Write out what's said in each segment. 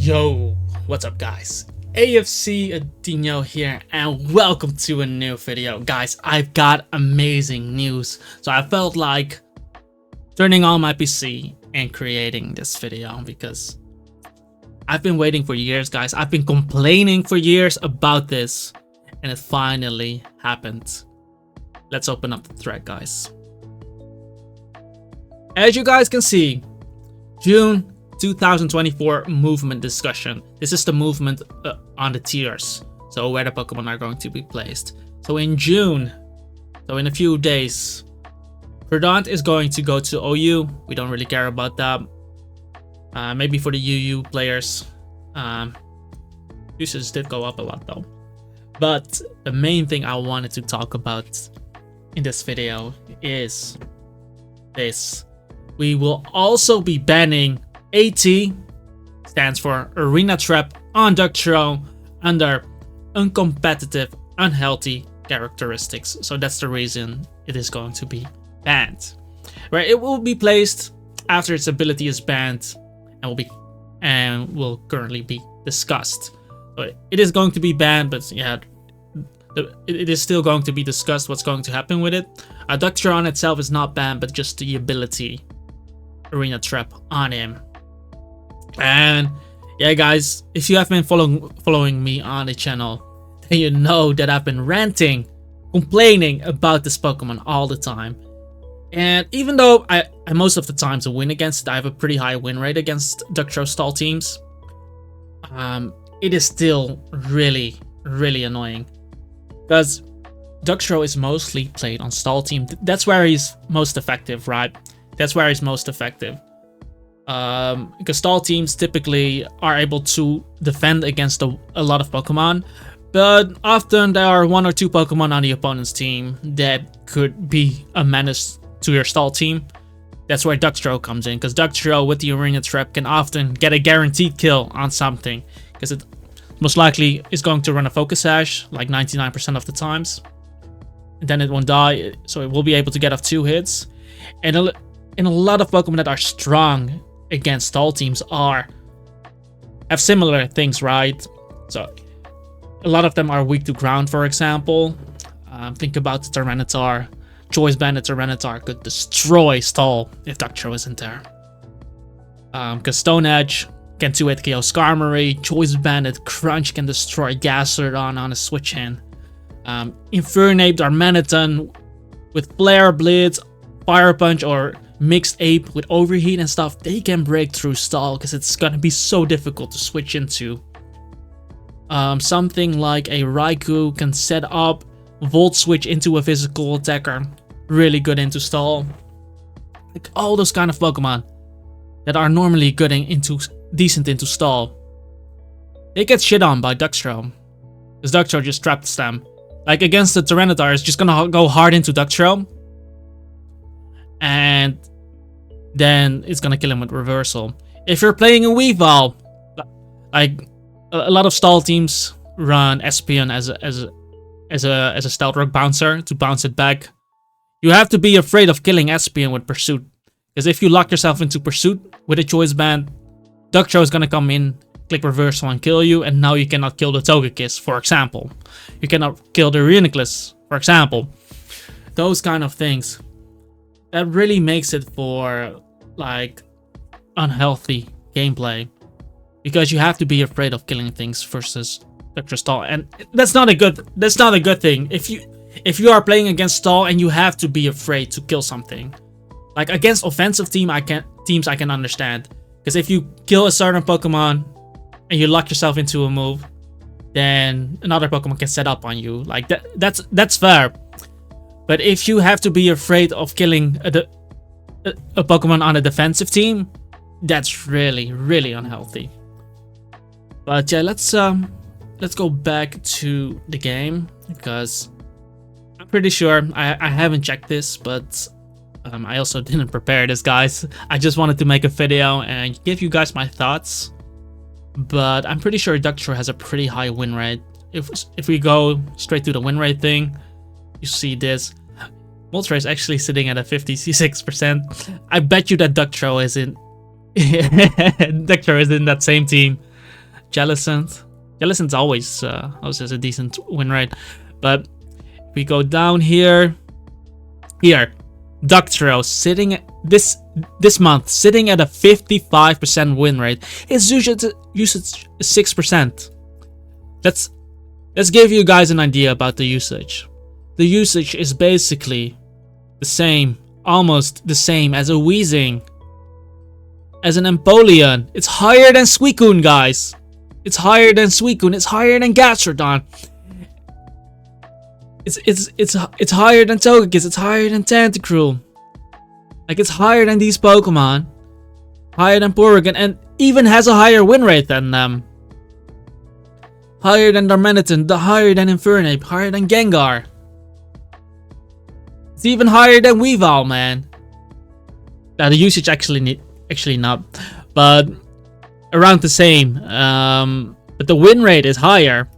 Yo, what's up guys? AFC Adino here and welcome to a new video. Guys, I've got amazing news. So I felt like turning on my PC and creating this video because I've been waiting for years, guys. I've been complaining for years about this and it finally happened. Let's open up the thread, guys. As you guys can see, June 2024 movement discussion. This is the movement on the tiers, so where the Pokemon are going to be placed. So in June, so in a few days, Verdant is going to go to OU. We don't really care about that. Maybe for the UU players. Usage did go up a lot though. But the main thing I wanted to talk about in this video is this. We will also be banning AT, stands for Arena Trap, on Dugtrio under uncompetitive, unhealthy characteristics. So that's the reason it is going to be banned. Where it will be placed after its ability is banned and will currently be discussed. So it is going to be banned, but yeah, it is still going to be discussed what's going to happen with it. Dugtrio on itself is not banned, but just the ability Arena Trap on him. And yeah, guys, if you have been following me on the channel, then you know that I've been ranting, complaining about this Pokemon all the time. And even though I most of the times win against it, I have a pretty high win rate against Dugtrio stall teams. It is still really annoying because Dugtrio is mostly played on stall team. That's where he's most effective, right? That's where he's most effective. Because stall teams typically are able to defend against a lot of Pokemon, but often there are one or two Pokemon on the opponent's team that could be a menace to your stall team. That's where Dugtrio comes in, because Dugtrio with the Arena Trap can often get a guaranteed kill on something, because it most likely is going to run a Focus Sash like 99% of the times, and then it won't die, so it will be able to get off 2 hits. And a lot of Pokemon that are strong against stall teams have similar things, right? So a lot of them are weak to ground, for example. Think about the Tyranitar. Choice Banded Tyranitar could destroy stall if Dugtrio isn't there. Because Stone Edge can 2-hit KO Skarmory. Choice Banded Crunch can destroy Gastrodon on a switch in. Infernape Darmanitan with Flare Blitz, Fire Punch, or Mixed Ape with Overheat and stuff, they can break through stall because it's gonna be so difficult to switch into. Something like a Raikou can set up Volt Switch into a physical attacker, really good into stall. Like all those kind of Pokemon that are normally good decent into stall, they get shit on by Dugtrio because Dugtrio just traps them. Like against the Tyranitar, it's just gonna go hard into Dugtrio, and then it's gonna kill him with Reversal. If you're playing a Weavile, like a lot of stall teams run Espeon as a Stealth Rock bouncer to bounce it back. You have to be afraid of killing Espeon with Pursuit, because if you lock yourself into Pursuit with a Choice Band, Dugtrio is gonna come in, click Reversal and kill you, and now you cannot kill the Togekiss, for example. You cannot kill the Reuniclus, for example. Those kind of things. That really makes it for like unhealthy gameplay, because you have to be afraid of killing things versus Dugtrio stall, and that's not a good thing. If you are playing against stall and you have to be afraid to kill something, like against offensive teams I can understand, because if you kill a certain Pokemon and you lock yourself into a move, then another Pokemon can set up on you. Like that's fair. But if you have to be afraid of killing a Pokemon on a defensive team, that's really unhealthy. But yeah, let's go back to the game, because I'm pretty sure I haven't checked this, but I also didn't prepare this, guys. I just wanted to make a video and give you guys my thoughts. But I'm pretty sure Dugtrio has a pretty high win rate. If we go straight to the win rate thing, you see this. Moltres is actually sitting at a 56%. I bet you that Dugtrio is in Dugtrio is in that same team. Jellicent. Jellicent's always also has a decent win rate. But if we go down here, Dugtrio sitting this month sitting at a 55% win rate. His usage is 6%. Let's give you guys an idea about the usage. The usage is basically the same, almost the same as a Weezing, as an Empoleon. It's higher than Suicune, guys. It's higher than Suicune. It's higher than Gastrodon. It's higher than Togekiss. It's higher than Tentacruel. Like, it's higher than these Pokemon. Higher than Porygon, and even has a higher win rate than them. Higher than Darmanitan, higher than Infernape, higher than Gengar. It's even higher than Weavile, man. Now the usage actually not, but around the same. But the win rate is higher,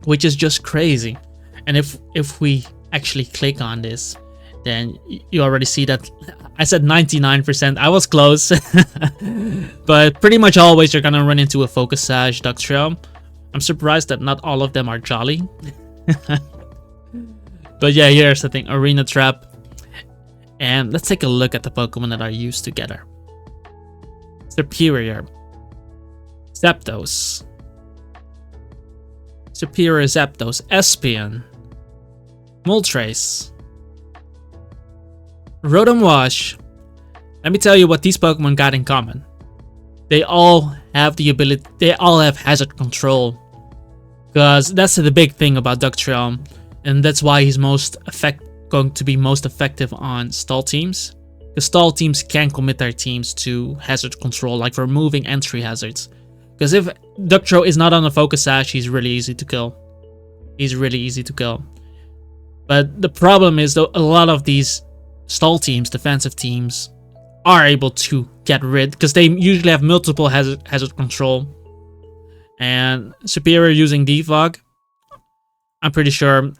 which is just crazy. And if we actually click on this, then you already see that I said 99%. I was close. But pretty much always you're gonna run into a Focus Sash, Dugtrio. I'm surprised that not all of them are Jolly. But yeah, here's the thing. Arena Trap. And let's take a look at the Pokemon that are used together. Superior. Zapdos. Superior Zapdos. Espion. Moltres. Rotom Wash. Let me tell you what these Pokemon got in common. They all have the ability, they all have hazard control. Because that's the big thing about Dugtrio. And that's why he's going to be most effective on stall teams. Because stall teams can commit their teams to hazard control, like removing entry hazards. Because if Dugtrio is not on a Focus Sash, he's really easy to kill. He's really easy to kill. But the problem is, though, a lot of these stall teams, defensive teams, are able to get rid, because they usually have multiple hazard control. And Superior using Defog, I'm pretty sure,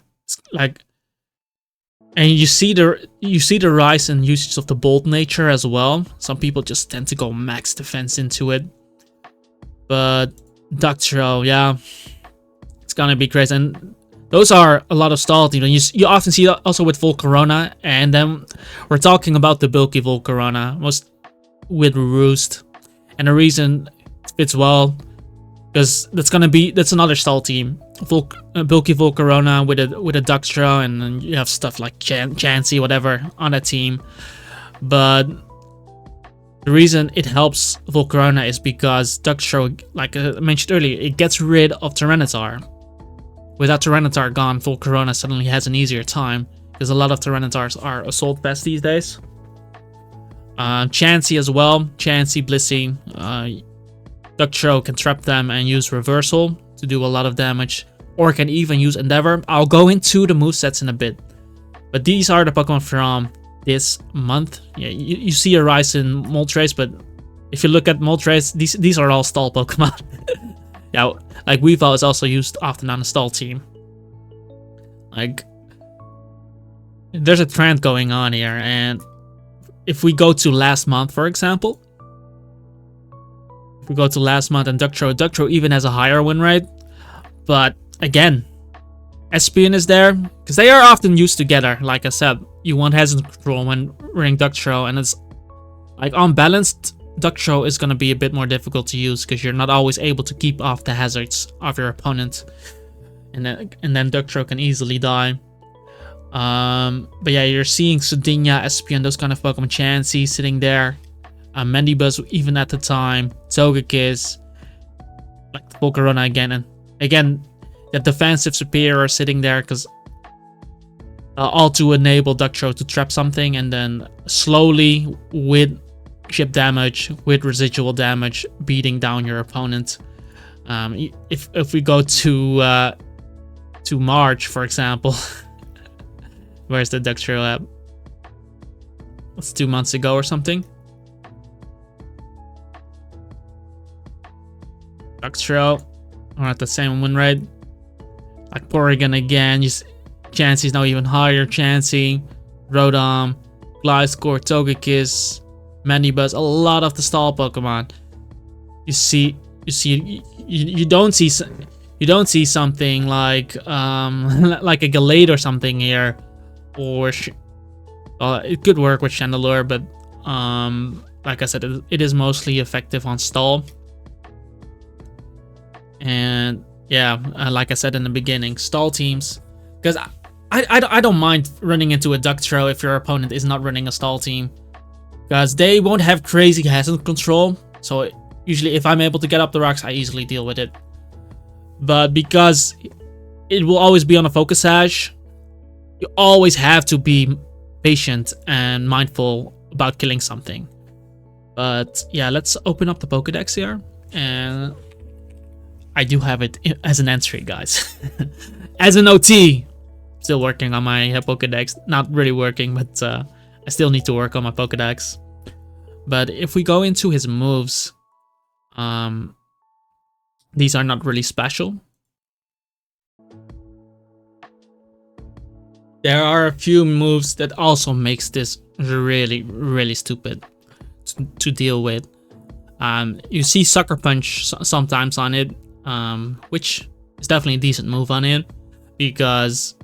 like, and you see the rise in usage of the bold nature as well. Some people just tend to go max defense into it. But Dugtrio, yeah, it's gonna be crazy. And those are a lot of stall teams. You often see that also with Volcarona, and then we're talking about the bulky Volcarona, most with Roost. And the reason it fits well, because that's another stall team. Bulky Volcarona with a Dugtrio, and then you have stuff like Chansey, whatever, on that team. But the reason it helps Volcarona is because Dugtrio, like I mentioned earlier, it gets rid of Tyranitar. Without Tyranitar gone, Volcarona suddenly has an easier time, because a lot of Tyranitars are Assault Vest these days. Chansey as well. Chansey, Blissey. Dugtrio can trap them and use Reversal to do a lot of damage, or can even use Endeavor. I'll go into the movesets in a bit. But these are the Pokemon from this month. Yeah, you see a rise in Moltres, but if you look at Moltres, these are all stall Pokemon. Yeah, like Weavile is also used often on a stall team. Like, there's a trend going on here, and if we go to last month, for example, if we go to last month and Dugtrio even has a higher win rate, but again, Espion is there, because they are often used together. Like I said, you want hazard control when running Dugtrio, and it's like unbalanced. Dugtrio is going to be a bit more difficult to use, because you're not always able to keep off the hazards of your opponent, and then Dugtrio can easily die. But yeah, you're seeing Sudinia, Espion, those kind of Pokemon. Chansey sitting there, Mandibuzz even at the time, Togekiss, like Volcarona again, and again the defensive Superior sitting there, because all to enable Dugtrio to trap something, and then slowly with chip damage, with residual damage, beating down your opponent. If we go to March, for example, where's the Dugtrio at? It's 2 months ago or something. Dugtrio are at the same win rate. Like Porygon again. Chansey's now even higher. Chansey, Rotom, Gliscor, Togekiss, Mandibuzz, a lot of the stall Pokemon. You see you don't see something like like a Gallade or something here, or it could work with Chandelure, but like I said, it is mostly effective on stall. And yeah, like I said in the beginning, stall teams, because I don't mind running into a Dugtrio if your opponent is not running a stall team, because they won't have crazy hazard control. So usually if I'm able to get up the rocks, I easily deal with it. But because it will always be on a focus sash, you always have to be patient and mindful about killing something. But yeah, let's open up the Pokedex here, and I do have it as an entry, guys. As an OT, still working on my Pokedex. Not really working, but I still need to work on my Pokedex. But if we go into his moves, these are not really special. There are a few moves that also makes this really, really stupid to deal with. You see Sucker Punch sometimes on it, which is definitely a decent move on it, because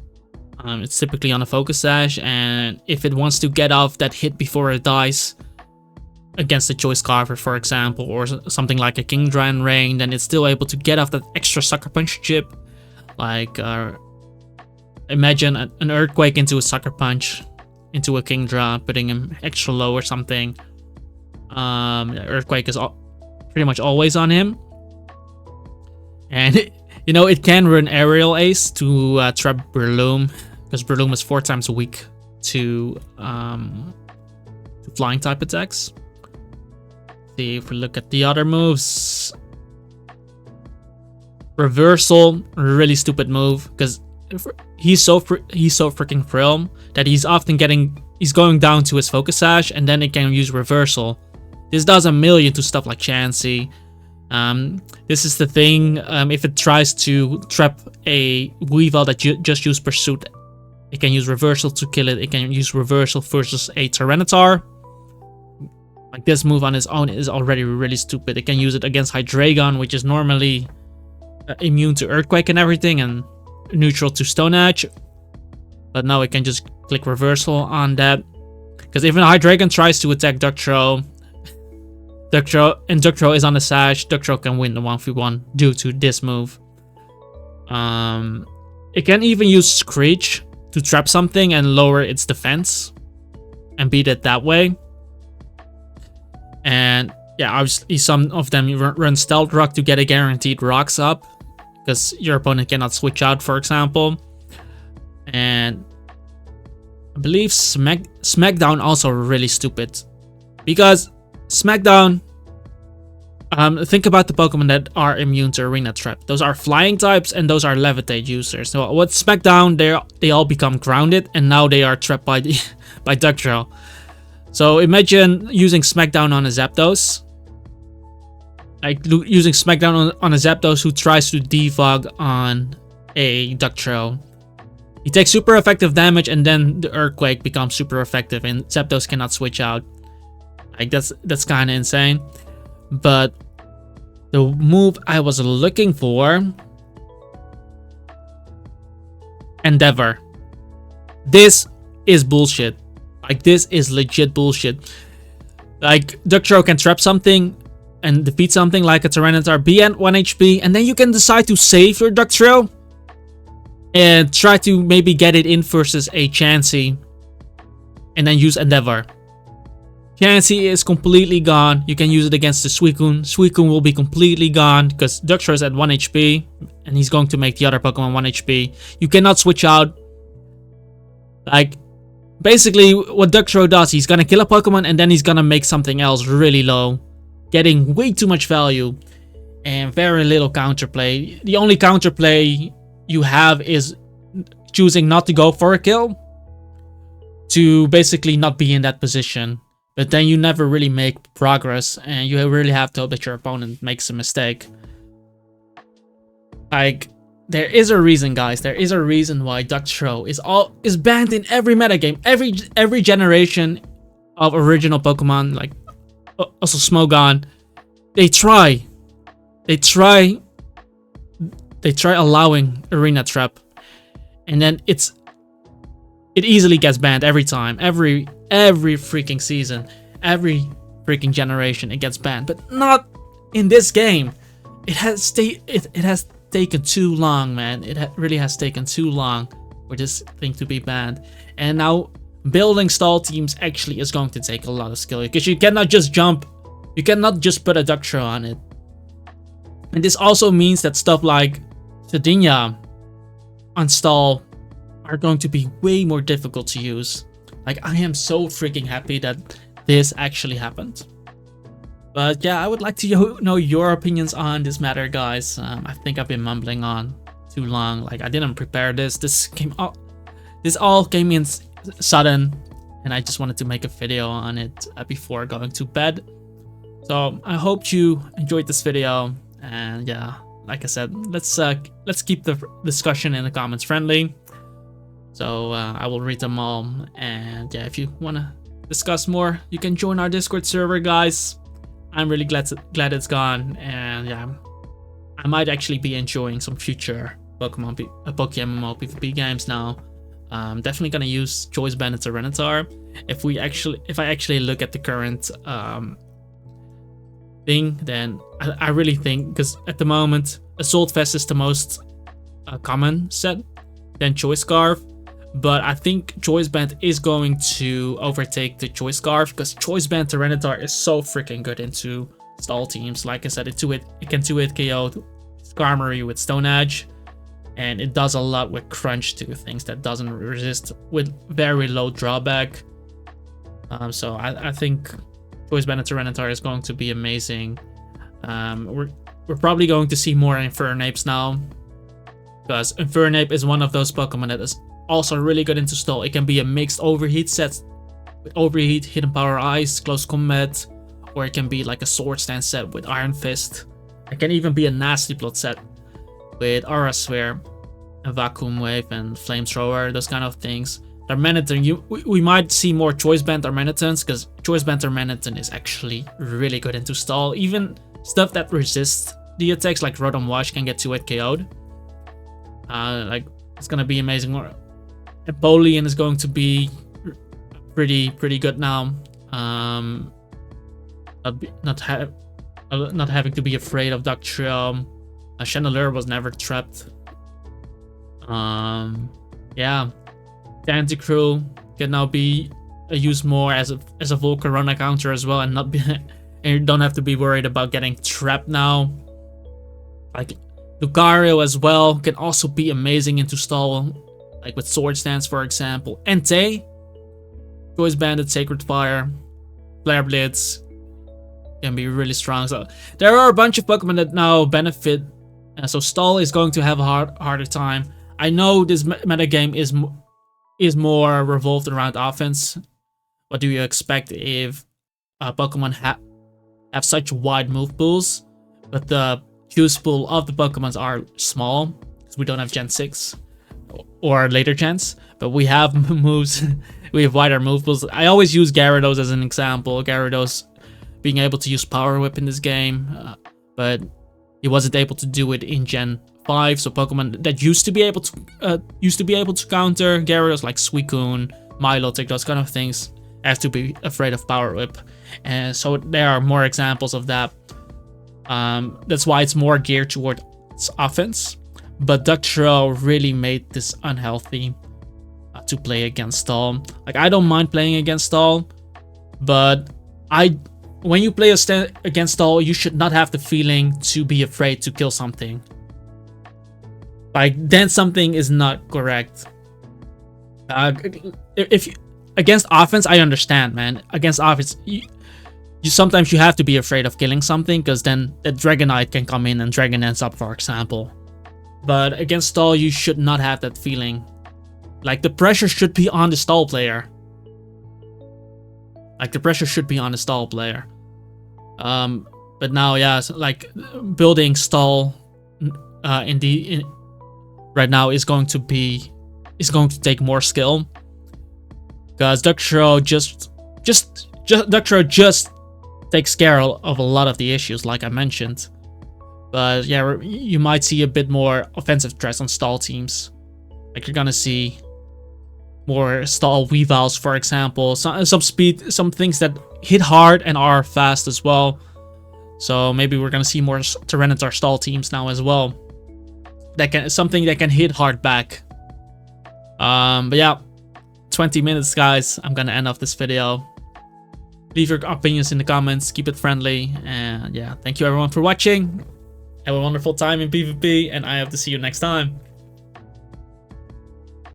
it's typically on a focus sash, and if it wants to get off that hit before it dies against a Choice Carver, for example, or something like a Kingdra in Rain, then it's still able to get off that extra Sucker Punch chip. Like imagine an Earthquake into a Sucker Punch into a Kingdra, putting him extra low or something. Earthquake is pretty much always on him, and you know, it can run Aerial Ace to trap Breloom, because Breloom is 4 times weak to flying type attacks. See if we look at the other moves. Reversal, really stupid move, because he's so freaking Frill that he's going down to his focus sash, and then it can use reversal. This does a million to stuff like Chansey. This is the thing, if it tries to trap a Weavile that just used Pursuit, it can use reversal to kill it. It can use reversal versus a Tyranitar. Like, this move on its own is already really stupid. It can use it against Hydreigon, which is normally immune to Earthquake and everything, and neutral to Stone Edge. But now it can just click reversal on that, because if a Hydreigon tries to attack Dugtrio, and Dugtrio is on the sash, Dugtrio can win the 1v1 due to this move. It can even use Screech to trap something and lower its defense and beat it that way. And yeah, obviously some of them run Stealth Rock to get a guaranteed rocks up, because your opponent cannot switch out, for example. And I believe Smackdown also really stupid, because Smackdown, think about the Pokemon that are immune to Arena Trap. Those are flying types, and those are Levitate users. So with Smackdown, they all become grounded, and now they are trapped by Dugtrio. So imagine using Smackdown on a Zapdos. Like using Smackdown on a Zapdos who tries to defog on a Dugtrio. He takes super effective damage, and then the Earthquake becomes super effective, and Zapdos cannot switch out. Like, that's kind of insane. But the move I was looking for, Endeavor. This is bullshit. Like, this is legit bullshit. Like, Dugtrio can trap something and defeat something like a Tyranitar, be at 1 HP, and then you can decide to save your Dugtrio and try to maybe get it in versus a Chansey, and then use Endeavor. Chansey is completely gone. You can use it against the Suicune. Suicune will be completely gone because Dugtrio is at 1 HP, and he's going to make the other Pokemon 1 HP. You cannot switch out. Like, basically what Dugtrio does, he's gonna kill a Pokemon, and then he's gonna make something else really low, getting way too much value and very little counterplay. The only counterplay you have is choosing not to go for a kill, to basically not be in that position. But then you never really make progress, and you really have to hope that your opponent makes a mistake. Like, there is a reason, guys. There is a reason why Dugtrio is banned in every metagame. Every generation of original Pokemon, like also Smogon, they try they try allowing arena trap, and then it easily gets banned every time, every freaking season, every freaking generation it gets banned. But not in this game. It has taken too long, man. It really has taken too long for this thing to be banned. And now building stall teams actually is going to take a lot of skill, because you cannot just jump, you cannot just put a Dugtrio on it. And this also means that stuff like Sardinia on stall are going to be way more difficult to use. Like, I am so freaking happy that this actually happened. But yeah, I would like to know your opinions on this matter, guys. I think I've been mumbling on too long. Like, I didn't prepare this. This all came in sudden, and I just wanted to make a video on it before going to bed. So I hope you enjoyed this video, and yeah, like I said, let's keep the discussion in the comments friendly. So I will read them all, and yeah, if you wanna discuss more, you can join our Discord server, guys. I'm really glad it's gone, and yeah, I might actually be enjoying some future PokeMMO PvP games now. Definitely gonna use Choice Band and Tyranitar. If I actually look at the current thing, then I really think, because at the moment Assault Vest is the most common set, then Choice Scarf. But I think Choice Band is going to overtake the Choice Scarf, because Choice Band Tyranitar is so freaking good into stall teams. Like I said, it can 2-hit KO Skarmory with Stone Edge, and it does a lot with Crunch too, things that doesn't resist with very low drawback. So I think Choice Band Tyranitar is going to be amazing. We're probably going to see more Infernapes now, because Infernape is one of those Pokemon that is also really good into stall. It can be a mixed overheat set with overheat, hidden power ice, close combat, or it can be like a sword stance set with Iron Fist. It can even be a nasty plot set with Aura Sphere and Vacuum Wave and Flamethrower, those kind of things. Darmanitan, we might see more Choice Band Darmanitans, because Choice Band Darmanitan is actually really good into stall. Even stuff that resists the attacks like Rotom Wash can get 2-hit KO'd. Like, it's gonna be amazing. Empoleon is going to be pretty good now. Not having to be afraid of Dugtrio. Chandelure was never trapped. Yeah, Tentacruel can now be used more as a Volcarona counter as well, and not be and you don't have to be worried about getting trapped now. Like Lucario as well can also be amazing into stall, like with Sword Stance, for example. Entei, Choice Banded, Sacred Fire, Flare Blitz can be really strong. So there are a bunch of Pokemon that now benefit. So stall is going to have a harder time. I know this metagame is more revolved around offense. What do you expect if Pokemon have such wide move pools, but the choose pool of the Pokemons are small, because we don't have Gen 6 or later gens, but we have moves. We have wider move pools. I always use Gyarados as an example. Gyarados being able to use Power Whip in this game, but he wasn't able to do it in Gen 5. So Pokemon that used to be able to counter Gyarados, like Suicune, Milotic, those kind of things, have to be afraid of Power Whip. And so there are more examples of that. That's why it's more geared towards offense. But Dugtrio really made this unhealthy to play against stall. Like, I don't mind playing against stall, but when you play against stall, you should not have the feeling to be afraid to kill something. Like, then something is not correct. If against offense, I understand, man. Against offense, you sometimes you have to be afraid of killing something, because then the Dragonite can come in and Dragon ends up, for example. But against stall, you should not have that feeling. Like, the pressure should be on the stall player. Like, the pressure should be on the stall player. But now, yeah, so like building stall right now is going to take more skill, because Dugtrio just takes care of a lot of the issues, like I mentioned. But yeah, you might see a bit more offensive threats on stall teams. Like you're gonna see more stall Weavals, for example. Some speed, some things that hit hard and are fast as well. So maybe we're gonna see more Tyranitar stall teams now as well. Something that can hit hard back. But yeah, 20 minutes, guys. I'm gonna end off this video. Leave your opinions in the comments. Keep it friendly. And yeah, thank you everyone for watching. Have a wonderful time in PvP, and I hope to see you next time.